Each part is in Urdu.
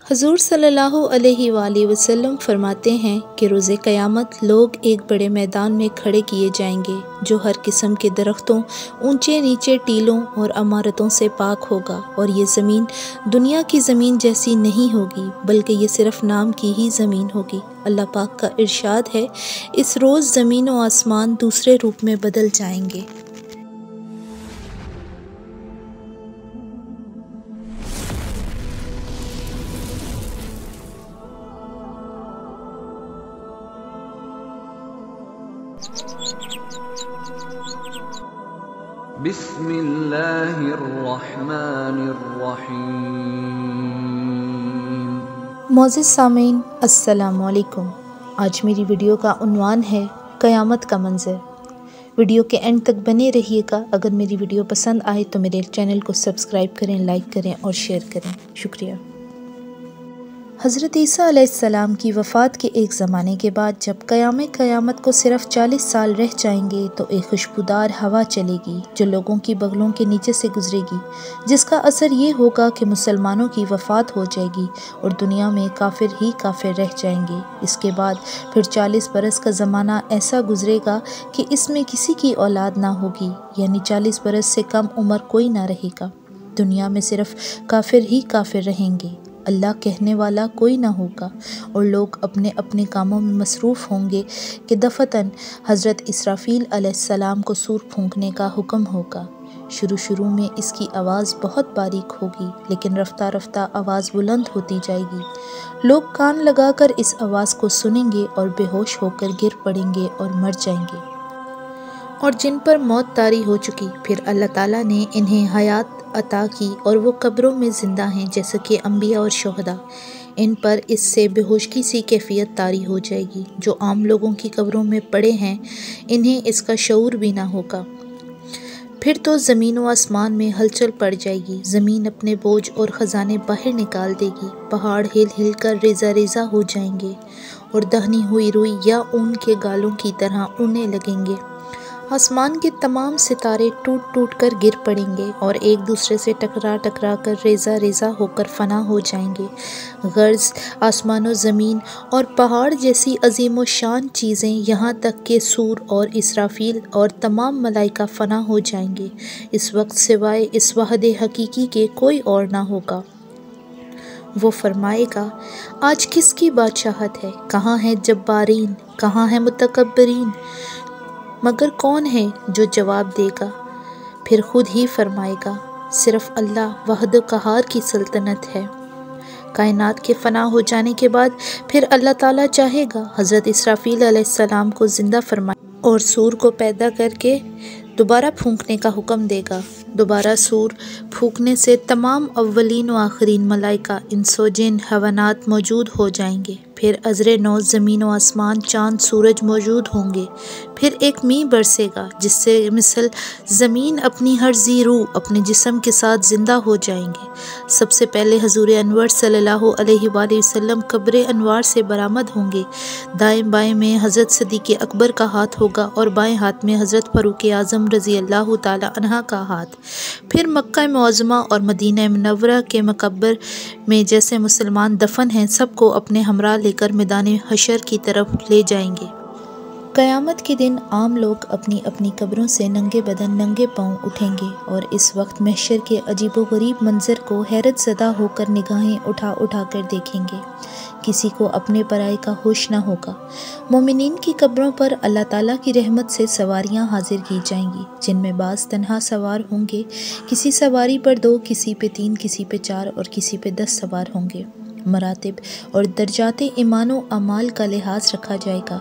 حضور صلی اللہ علیہ وآلہ وسلم فرماتے ہیں کہ روز قیامت لوگ ایک بڑے میدان میں کھڑے کیے جائیں گے جو ہر قسم کے درختوں، اونچے نیچے ٹیلوں اور عمارتوں سے پاک ہوگا، اور یہ زمین دنیا کی زمین جیسی نہیں ہوگی بلکہ یہ صرف نام کی ہی زمین ہوگی۔ اللہ پاک کا ارشاد ہے، اس روز زمین و آسمان دوسرے روپ میں بدل جائیں گے۔ بسم اللہ الرحمن الرحیم۔ معزز سامعین، السلام علیکم۔ آج میری ویڈیو کا عنوان ہے قیامت کا منظر۔ ویڈیو کے اینڈ تک بنے رہیے گا۔ اگر میری ویڈیو پسند آئے تو میرے چینل کو سبسکرائب کریں، لائک کریں اور شیئر کریں، شکریہ۔ حضرت عیسیٰ علیہ السلام کی وفات کے ایک زمانے کے بعد جب قیامت کو صرف 40 سال رہ جائیں گے تو ایک خوشبودار ہوا چلے گی جو لوگوں کی بغلوں کے نیچے سے گزرے گی، جس کا اثر یہ ہوگا کہ مسلمانوں کی وفات ہو جائے گی اور دنیا میں کافر ہی کافر رہ جائیں گے۔ اس کے بعد پھر 40 برس کا زمانہ ایسا گزرے گا کہ اس میں کسی کی اولاد نہ ہوگی، یعنی 40 برس سے کم عمر کوئی نہ رہے گا۔ دنیا میں صرف کافر ہی کافر رہیں گے، اللہ کہنے والا کوئی نہ ہوگا، اور لوگ اپنے اپنے کاموں میں مصروف ہوں گے کہ دفتن حضرت اسرافیل علیہ السلام کو سور پھونکنے کا حکم ہوگا۔ شروع میں اس کی آواز بہت باریک ہوگی، لیکن رفتہ رفتہ آواز بلند ہوتی جائے گی۔ لوگ کان لگا کر اس آواز کو سنیں گے اور بے ہوش ہو کر گر پڑیں گے اور مر جائیں گے، اور جن پر موت طاری ہو چکی پھر اللہ تعالیٰ نے انہیں حیات عطا کی اور وہ قبروں میں زندہ ہیں جیسے کہ انبیاء اور شہداء۔ ان پر اس سے بے ہوشی سی کیفیت طاری ہو جائے گی۔ جو عام لوگوں کی قبروں میں پڑے ہیں انہیں اس کا شعور بھی نہ ہوگا۔ پھر تو زمین و آسمان میں ہلچل پڑ جائے گی، زمین اپنے بوجھ اور خزانے باہر نکال دے گی، پہاڑ ہل ہل کر ریزہ ریزہ ہو جائیں گے اور دہنی ہوئی روئی یا اون کے گالوں کی طرح اڑنے لگیں گے۔ آسمان کے تمام ستارے ٹوٹ ٹوٹ کر گر پڑیں گے اور ایک دوسرے سے ٹکرا ٹکرا کر ریزہ ریزہ ہو کر فنا ہو جائیں گے۔ غرض آسمان و زمین اور پہاڑ جیسی عظیم و شان چیزیں، یہاں تک کہ سور اور اسرافیل اور تمام ملائکہ فنا ہو جائیں گے۔ اس وقت سوائے اس واحد حقیقی کے کوئی اور نہ ہوگا۔ وہ فرمائے گا، آج کس کی بادشاہت ہے؟ کہاں ہیں جبارین؟ کہاں ہیں متکبرین؟ مگر کون ہے جو جواب دے گا؟ پھر خود ہی فرمائے گا، صرف اللہ وحد قہار کی سلطنت ہے۔ کائنات کے فنا ہو جانے کے بعد پھر اللہ تعالیٰ چاہے گا حضرت اسرافیل علیہ السلام کو زندہ فرمائے اور سور کو پیدا کر کے دوبارہ پھونکنے کا حکم دے گا۔ دوبارہ سور پھونکنے سے تمام اولین و آخرین ملائکہ، انس و جن، حیوانات موجود ہو جائیں گے۔ پھر ازر نو زمین و آسمان، چاند، سورج موجود ہوں گے۔ پھر ایک میںہ برسے گا جس سے مثل زمین اپنی ہر ذی روح اپنے جسم کے ساتھ زندہ ہو جائیں گے۔ سب سے پہلے حضور انور صلی اللہ علیہ وآلہ وسلم قبر انوار سے برآمد ہوں گے۔ دائیں بائیں میں حضرت صدیق اکبر کا ہاتھ ہوگا اور بائیں ہاتھ میں حضرت فاروق اعظم رضی اللہ تعالیٰ عنہ کا ہاتھ۔ پھر مکہ معظمہ اور مدینہ منورہ کے مقابر میں جیسے مسلمان دفن ہیں سب کو اپنے ہمراہ لے کر میدان حشر کی طرف لے جائیں گے۔ قیامت کے دن عام لوگ اپنی اپنی قبروں سے ننگے بدن ننگے پاؤں اٹھیں گے اور اس وقت محشر کے عجیب و غریب منظر کو حیرت زدہ ہو کر نگاہیں اٹھا اٹھا کر دیکھیں گے۔ کسی کو اپنے پرائے کا ہوش نہ ہوگا۔ مومنین کی قبروں پر اللہ تعالیٰ کی رحمت سے سواریاں حاضر کی جائیں گی، جن میں بعض تنہا سوار ہوں گے، کسی سواری پر 2، کسی پہ 3، کسی پہ 4 اور کسی پہ 10 سوار ہوں گے۔ مراتب اور درجات ایمان و اعمال کا لحاظ رکھا جائے گا،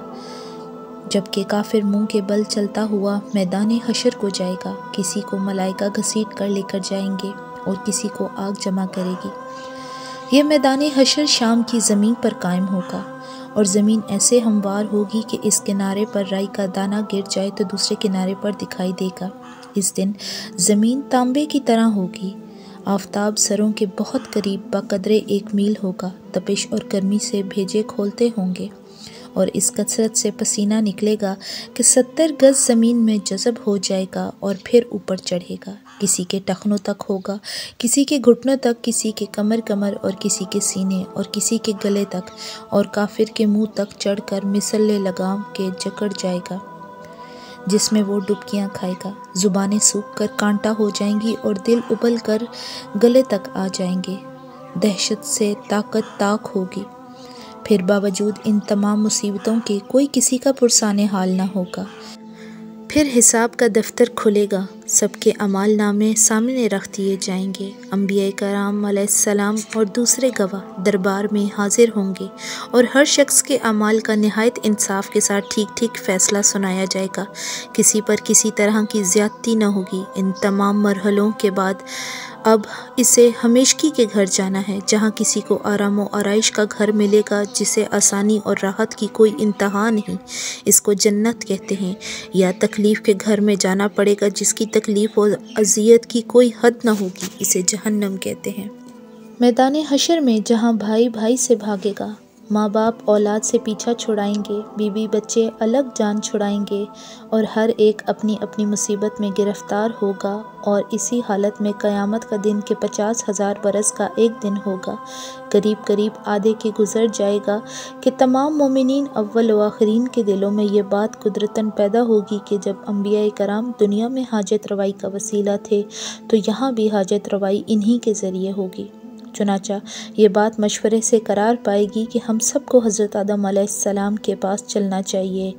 جبکہ کافر منہ کے بل چلتا ہوا میدان حشر کو جائے گا۔ کسی کو ملائکہ گھسیٹ کر لے کر جائیں گے اور کسی کو آگ جمع کرے گی۔ یہ میدان حشر شام کی زمین پر قائم ہوگا، اور زمین ایسے ہموار ہوگی کہ اس کنارے پر رائی کا دانہ گر جائے تو دوسرے کنارے پر دکھائی دے گا۔ اس دن زمین تانبے کی طرح ہوگی۔ آفتاب سروں کے بہت قریب بقدر 1 میل ہوگا۔ تپش اور گرمی سے بھیجے کھولتے ہوں گے اور اس کثرت سے پسینہ نکلے گا کہ 70 گز زمین میں جذب ہو جائے گا اور پھر اوپر چڑھے گا، کسی کے ٹخنوں تک ہوگا، کسی کے گھٹنوں تک، کسی کے کمر اور کسی کے سینے اور کسی کے گلے تک، اور کافر کے منہ تک چڑھ کر مثل لگام کے جکڑ جائے گا، جس میں وہ ڈبکیاں کھائے گا۔ زبانیں سوکھ کر کانٹا ہو جائیں گی اور دل ابل کر گلے تک آ جائیں گے، دہشت سے طاقت طاق ہوگی۔ پھر باوجود ان تمام مصیبتوں کے کوئی کسی کا پرسان حال نہ ہوگا۔ پھر حساب کا دفتر کھلے گا، سب کے اعمال نامے سامنے رکھ دیے جائیں گے، انبیاء کرام علیہ السلام اور دوسرے گواہ دربار میں حاضر ہوں گے، اور ہر شخص کے اعمال کا نہایت انصاف کے ساتھ ٹھیک ٹھیک فیصلہ سنایا جائے گا، کسی پر کسی طرح کی زیادتی نہ ہوگی۔ ان تمام مرحلوں کے بعد اب اسے ہمیشگی کے گھر جانا ہے، جہاں کسی کو آرام و آرائش کا گھر ملے گا، جسے آسانی اور راحت کی کوئی انتہا نہیں، اس کو جنت کہتے ہیں، یا تکلیف کے گھر میں جانا پڑے گا، جس کی تکلیف اور اذیت کی کوئی حد نہ ہوگی، اسے جہنم کہتے ہیں۔ میدان حشر میں جہاں بھائی بھائی سے بھاگے گا، ماں باپ اولاد سے پیچھا چھڑائیں گے، بیوی بچے الگ جان چھڑائیں گے، اور ہر ایک اپنی اپنی مصیبت میں گرفتار ہوگا، اور اسی حالت میں قیامت کا دن کہ 50,000 برس کا ایک دن ہوگا، قریب قریب آدھے کے گزر جائے گا، کہ تمام مومنین اول و آخرین کے دلوں میں یہ بات قدرتاً پیدا ہوگی کہ جب انبیاء کرام دنیا میں حاجت روائی کا وسیلہ تھے تو یہاں بھی حاجت روائی انہی کے ذریعے ہوگی۔ چنانچہ یہ بات مشورے سے قرار پائے گی کہ ہم سب کو حضرت آدم علیہ السلام کے پاس چلنا چاہیے،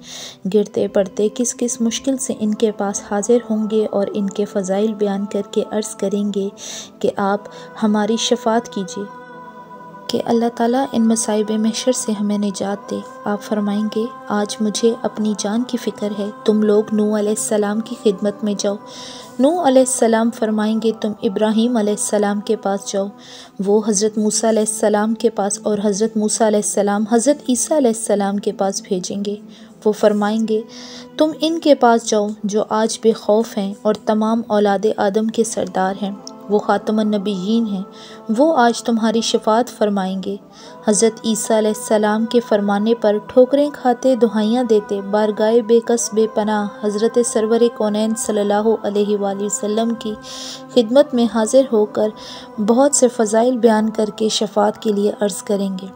گرتے پڑتے کس کس مشکل سے ان کے پاس حاضر ہوں گے اور ان کے فضائل بیان کر کے عرض کریں گے کہ آپ ہماری شفاعت کیجیے کہ اللہ تعالیٰ ان مصائب محشر سے ہمیں نجات دے۔ آپ فرمائیں گے آج مجھے اپنی جان کی فکر ہے، تم لوگ نوح علیہ السلام کی خدمت میں جاؤ۔ نوح علیہ السلام فرمائیں گے تم ابراہیم علیہ السلام کے پاس جاؤ، وہ حضرت موسیٰ علیہ السلام کے پاس، اور حضرت موسیٰ علیہ السلام حضرت عیسیٰ علیہ السلام کے پاس بھیجیں گے۔ وہ فرمائیں گے تم ان کے پاس جاؤ جو آج بے خوف ہیں اور تمام اولاد آدم کے سردار ہیں، وہ خاتم النبیین ہیں، وہ آج تمہاری شفاعت فرمائیں گے۔ حضرت عیسیٰ علیہ السلام کے فرمانے پر ٹھوکریں کھاتے، دہائیاں دیتے، بارگاہ بے کس بے پناہ حضرت سرور کونین صلی اللہ علیہ وآلہ وسلم کی خدمت میں حاضر ہو کر بہت سے فضائل بیان کر کے شفاعت کے لیے عرض کریں گے،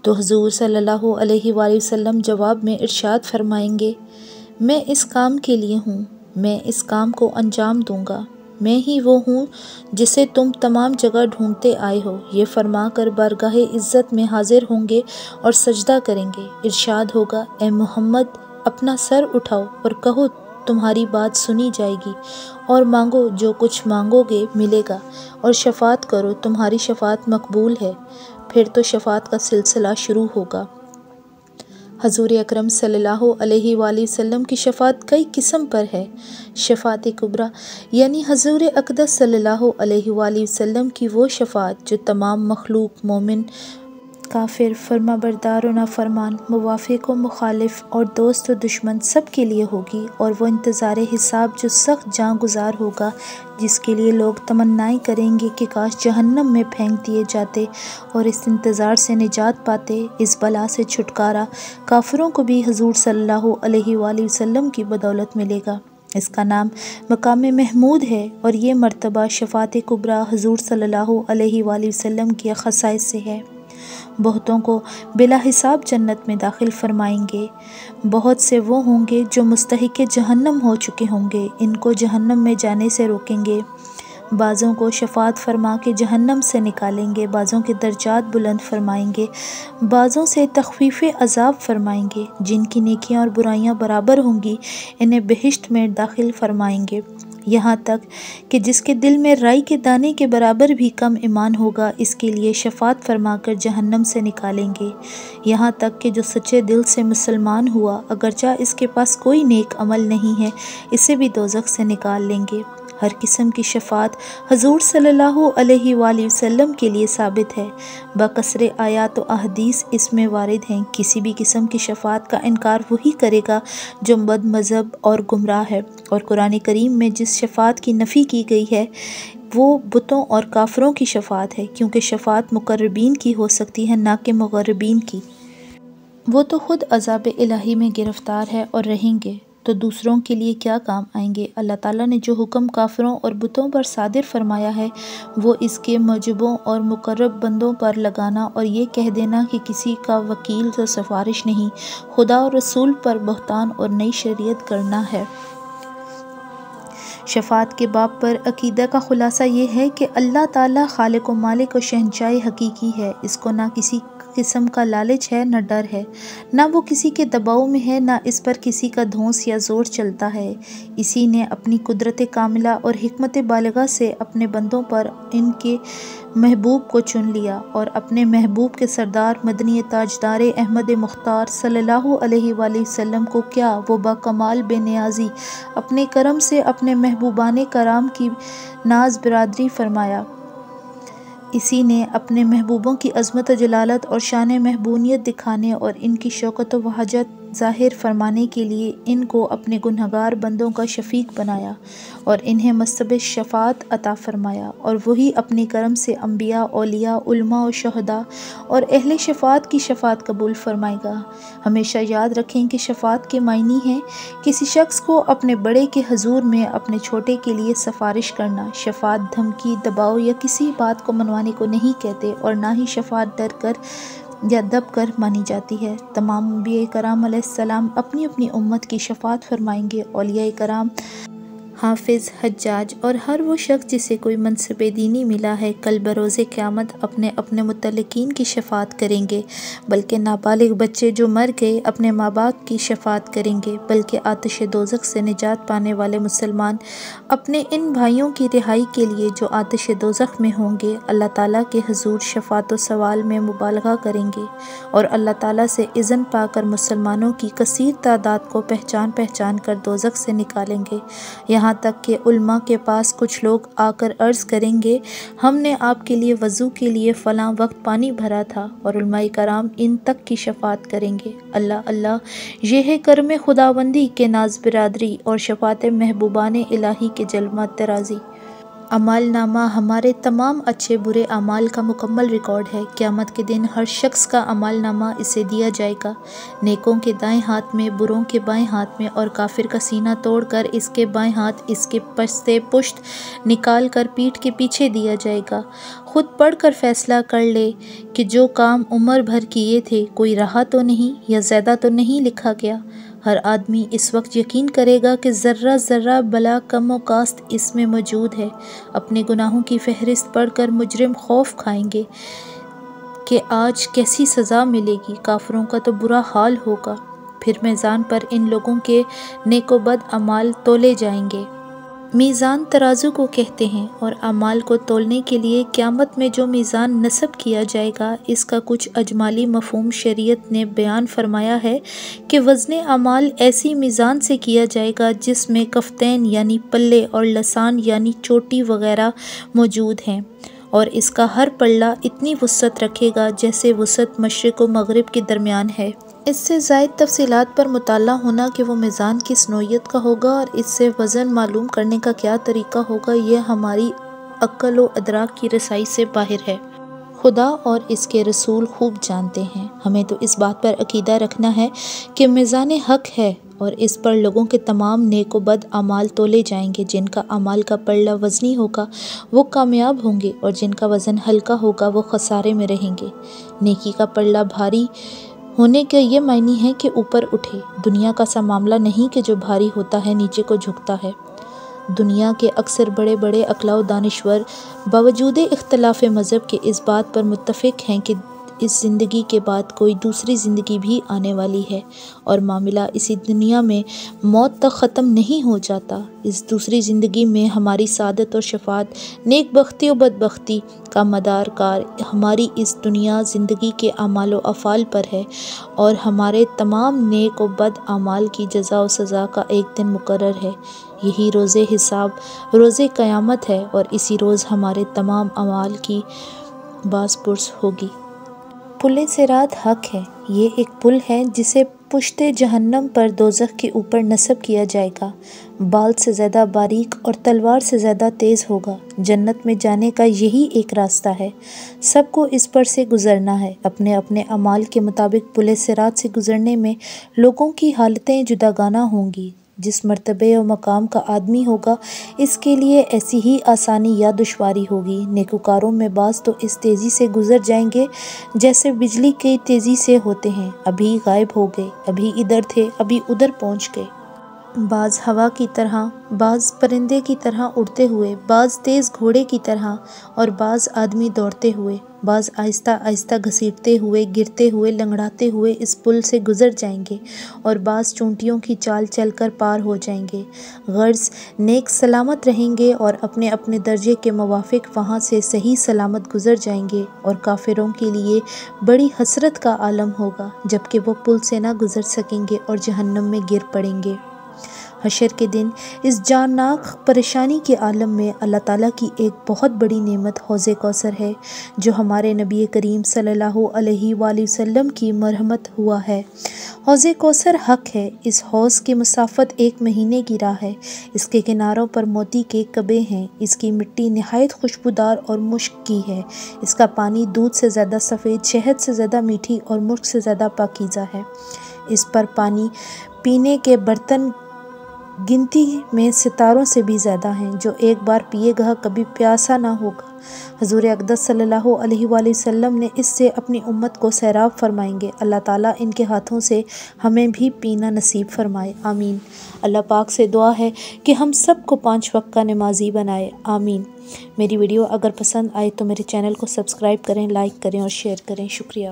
تو حضور صلی اللہ علیہ وآلہ وسلم جواب میں ارشاد فرمائیں گے میں اس کام کے لیے ہوں، میں اس کام کو انجام دوں گا، میں ہی وہ ہوں جسے تم تمام جگہ ڈھونڈتے آئے ہو۔ یہ فرما کر بارگاہ عزت میں حاضر ہوں گے اور سجدہ کریں گے، ارشاد ہوگا اے محمد اپنا سر اٹھاؤ اور کہو تمہاری بات سنی جائے گی، اور مانگو جو کچھ مانگو گے ملے گا، اور شفاعت کرو تمہاری شفاعت مقبول ہے۔ پھر تو شفاعت کا سلسلہ شروع ہوگا۔ حضور اکرم صلی اللہ علیہ وآلہ وسلم کی شفاعت کئی قسم پر ہے۔ شفاعت کبریٰ یعنی حضور اقدس صلی اللہ علیہ وآلہ وسلم کی وہ شفاعت جو تمام مخلوق، مومن، کافر، فرما بردار و نافرمان، موافق و مخالف، اور دوست و دشمن سب کے لیے ہوگی، اور وہ انتظار حساب جو سخت جاں گزار ہوگا، جس کے لیے لوگ تمنائیں کریں گے کہ کاش جہنم میں پھینک دیے جاتے اور اس انتظار سے نجات پاتے، اس بلا سے چھٹکارا کافروں کو بھی حضور صلی اللہ علیہ وآلہ وسلم کی بدولت ملے گا۔ اس کا نام مقام محمود ہے، اور یہ مرتبہ شفاعت کبریٰ حضور صلی اللہ علیہ وآلہ وسلم کی خصائص سے ہے۔ بہتوں کو بلا حساب جنت میں داخل فرمائیں گے، بہت سے وہ ہوں گے جو مستحق جہنم ہو چکے ہوں گے، ان کو جہنم میں جانے سے روکیں گے، بعضوں کو شفاعت فرما کے جہنم سے نکالیں گے، بعضوں کے درجات بلند فرمائیں گے، بعضوں سے تخفیف عذاب فرمائیں گے، جن کی نیکیاں اور برائیاں برابر ہوں گی انہیں بہشت میں داخل فرمائیں گے، یہاں تک کہ جس کے دل میں رائی کے دانے کے برابر بھی کم ایمان ہوگا اس کے لیے شفاعت فرما کر جہنم سے نکالیں گے، یہاں تک کہ جو سچے دل سے مسلمان ہوا اگرچہ اس کے پاس کوئی نیک عمل نہیں ہے اسے بھی دوزخ سے نکال لیں گے۔ ہر قسم کی شفاعت حضور صلی اللہ علیہ وآلہ وسلم کے لیے ثابت ہے، بکثر آیات و احادیث اس میں وارد ہیں۔ کسی بھی قسم کی شفاعت کا انکار وہی کرے گا جو بد مذہب اور گمراہ ہے، اور قرآن کریم میں جس شفاعت کی نفی کی گئی ہے وہ بتوں اور کافروں کی شفاعت ہے، کیونکہ شفاعت مقربین کی ہو سکتی ہے نہ کہ مقربین کی۔ وہ تو خود عذاب الہی میں گرفتار ہے اور رہیں گے تو دوسروں کے لیے کیا کام آئیں گے۔ اللہ تعالیٰ نے جو حکم کافروں اور بتوں پر صادر فرمایا ہے وہ اس کے معجبوں اور مقرب بندوں پر لگانا اور یہ کہہ دینا کہ کسی کا وکیل تو سفارش نہیں، خدا اور رسول پر بہتان اور نئی شریعت کرنا ہے۔ شفاعت کے باب پر عقیدہ کا خلاصہ یہ ہے کہ اللہ تعالیٰ خالق و مالک و شہنشاہ حقیقی ہے، اس کو نہ کسی قسم کا لالچ ہے نہ ڈر ہے، نہ وہ کسی کے دباؤ میں ہے، نہ اس پر کسی کا دھونس یا زور چلتا ہے۔ اسی نے اپنی قدرت کاملہ اور حکمت بالغہ سے اپنے بندوں پر ان کے محبوب کو چن لیا اور اپنے محبوب کے سردار مدنی تاجدار احمد مختار صلی اللہ علیہ وآلہ وسلم کو کیا وہ باکمال بے نیازی اپنے کرم سے اپنے محبوبان کرام کی ناز برادری فرمایا۔ اسی نے اپنے محبوبوں کی عظمت و جلالت اور شان محبوبیت دکھانے اور ان کی شوکت و وحاجت ظاہر فرمانے کے لیے ان کو اپنے گنہگار بندوں کا شفیق بنایا اور انہیں منصب شفاعت عطا فرمایا، اور وہی اپنے کرم سے انبیاء، اولیاء، علماء و شہداء اور اہل شفاعت کی شفاعت قبول فرمائے گا۔ ہمیشہ یاد رکھیں کہ شفاعت کے معنی ہیں کسی شخص کو اپنے بڑے کے حضور میں اپنے چھوٹے کے لیے سفارش کرنا۔ شفاعت دھمکی، دباؤ یا کسی بات کو منوانے کو نہیں کہتے، اور نہ ہی شفاعت ڈر کر یا دب کر مانی جاتی ہے۔ تمام انبیاء کرام علیہ السلام اپنی اپنی امت کی شفاعت فرمائیں گے۔ اولیاء کرام، حافظ، حجاج اور ہر وہ شخص جسے کوئی منصب دینی ملا ہے کل بروز قیامت اپنے اپنے متعلقین کی شفاعت کریں گے، بلکہ نابالغ بچے جو مر گئے اپنے ماں باپ کی شفاعت کریں گے، بلکہ آتش دوزخ سے نجات پانے والے مسلمان اپنے ان بھائیوں کی رہائی کے لیے جو آتش دوزخ میں ہوں گے اللہ تعالیٰ کے حضور شفاعت و سوال میں مبالغہ کریں گے، اور اللہ تعالیٰ سے اذن پا کر مسلمانوں کی کثیر تعداد کو پہچان پہچان کر دوزخ سے نکالیں گے، یہاں تک کہ علماء کے پاس کچھ لوگ آ کر عرض کریں گے ہم نے آپ کے لیے وضو کے لیے فلاں وقت پانی بھرا تھا، اور علماء کرام ان تک کی شفاعت کریں گے۔ اللہ اللہ، یہ ہے کرم خداوندی کے ناز برادری اور شفاعت محبوبان الہی کے جلوہ ترازی۔ اعمال نامہ ہمارے تمام اچھے برے اعمال کا مکمل ریکارڈ ہے۔ قیامت کے دن ہر شخص کا اعمال نامہ اسے دیا جائے گا، نیکوں کے دائیں ہاتھ میں، بروں کے بائیں ہاتھ میں، اور کافر کا سینہ توڑ کر اس کے بائیں ہاتھ اس کے پشت پشت نکال کر پیٹھ کے پیچھے دیا جائے گا۔ خود پڑھ کر فیصلہ کر لے کہ جو کام عمر بھر کیے تھے کوئی رہا تو نہیں یا زیادہ تو نہیں لکھا گیا۔ ہر آدمی اس وقت یقین کرے گا کہ ذرہ ذرہ بلا کم و کاست اس میں موجود ہے۔ اپنے گناہوں کی فہرست پڑھ کر مجرم خوف کھائیں گے کہ آج کیسی سزا ملے گی، کافروں کا تو برا حال ہوگا۔ پھر میزان پر ان لوگوں کے نیک و بد اعمال تولے جائیں گے۔ میزان ترازو کو کہتے ہیں، اور اعمال کو تولنے کے لیے قیامت میں جو میزان نصب کیا جائے گا اس کا کچھ اجمالی مفہوم شریعت نے بیان فرمایا ہے کہ وزن اعمال ایسی میزان سے کیا جائے گا جس میں کفتین یعنی پلے اور لسان یعنی چوٹی وغیرہ موجود ہیں، اور اس کا ہر پلہ اتنی وسعت رکھے گا جیسے وسعت مشرق و مغرب کے درمیان ہے۔ اس سے زائد تفصیلات پر مطالعہ ہونا کہ وہ میزان کس نوعیت کا ہوگا اور اس سے وزن معلوم کرنے کا کیا طریقہ ہوگا یہ ہماری عقل و ادراک کی رسائی سے باہر ہے۔ خدا اور اس کے رسول خوب جانتے ہیں۔ ہمیں تو اس بات پر عقیدہ رکھنا ہے کہ میزان حق ہے اور اس پر لوگوں کے تمام نیک و بد اعمال تولے جائیں گے۔ جن کا اعمال کا پلڑا وزنی ہوگا وہ کامیاب ہوں گے، اور جن کا وزن ہلکا ہوگا وہ خسارے میں رہیں گے۔ نیکی کا پلڑا بھاری ہونے کا یہ معنی ہے کہ اوپر اٹھے۔ دنیا کا سا معاملہ نہیں کہ جو بھاری ہوتا ہے نیچے کو جھکتا ہے۔ دنیا کے اکثر بڑے بڑے عقلاء و دانشور باوجود اختلاف مذہب کے اس بات پر متفق ہیں کہ اس زندگی کے بعد کوئی دوسری زندگی بھی آنے والی ہے، اور معاملہ اسی دنیا میں موت تک ختم نہیں ہو جاتا۔ اس دوسری زندگی میں ہماری سعادت اور شفاعت، نیک بختی و بدبختی کا مدار کار ہماری اس دنیا زندگی کے اعمال و افعال پر ہے، اور ہمارے تمام نیک و بد اعمال کی جزا و سزا کا ایک دن مقرر ہے۔ یہی روز حساب، روز قیامت ہے، اور اسی روز ہمارے تمام اعمال کی باز پرس ہوگی۔ پل صراط حق ہے۔ یہ ایک پل ہے جسے پشت جہنم پر دوزخ کے اوپر نصب کیا جائے گا، بال سے زیادہ باریک اور تلوار سے زیادہ تیز ہوگا۔ جنت میں جانے کا یہی ایک راستہ ہے، سب کو اس پر سے گزرنا ہے۔ اپنے اپنے اعمال کے مطابق پل صراط سے گزرنے میں لوگوں کی حالتیں جداگانہ ہوں گی۔ جس مرتبے و مقام کا آدمی ہوگا اس کے لیے ایسی ہی آسانی یا دشواری ہوگی۔ نیکوکاروں میں بعض تو اس تیزی سے گزر جائیں گے جیسے بجلی کی تیزی سے ہوتے ہیں، ابھی غائب ہو گئے، ابھی ادھر تھے، ابھی ادھر پہنچ گئے۔ بعض ہوا کی طرح، بعض پرندے کی طرح اڑتے ہوئے، بعض تیز گھوڑے کی طرح اور بعض آدمی دوڑتے ہوئے، بعض آہستہ آہستہ گھسیٹتے ہوئے، گرتے ہوئے، لنگڑاتے ہوئے اس پل سے گزر جائیں گے اور بعض چونٹیوں کی چال چل کر پار ہو جائیں گے۔ غرض نیک سلامت رہیں گے اور اپنے اپنے درجے کے موافق وہاں سے صحیح سلامت گزر جائیں گے، اور کافروں کے لیے بڑی حسرت کا عالم ہوگا جبکہ وہ پل سے نہ گزر سکیں گے اور جہنم میں گر پڑیں گے۔ حشر کے دن اس جانناک پریشانی کے عالم میں اللہ تعالیٰ کی ایک بہت بڑی نعمت حوض کوثر ہے جو ہمارے نبی کریم صلی اللہ علیہ وآلہ وسلم کی مرحمت ہوا ہے۔ حوض کوثر حق ہے، اس حوض کی مسافت 1 مہینے کی راہ ہے، اس کے کناروں پر موتی کے کبے ہیں، اس کی مٹی نہایت خوشبودار اور مشک کی ہے، اس کا پانی دودھ سے زیادہ سفید، شہد سے زیادہ میٹھی اور مشک سے زیادہ پاکیزہ ہے۔ اس پر پانی پینے کے برتن گنتی میں ستاروں سے بھی زیادہ ہیں، جو ایک بار پیے گا کبھی پیاسا نہ ہوگا۔ حضور اقدس صلی اللہ علیہ وآلہ وسلم نے اس سے اپنی امت کو سیراب فرمائیں گے۔ اللہ تعالیٰ ان کے ہاتھوں سے ہمیں بھی پینا نصیب فرمائے، آمین۔ اللہ پاک سے دعا ہے کہ ہم سب کو 5 وقت کا نمازی بنائے، آمین۔ میری ویڈیو اگر پسند آئے تو میرے چینل کو سبسکرائب کریں، لائک کریں اور شیئر کریں، شکریہ۔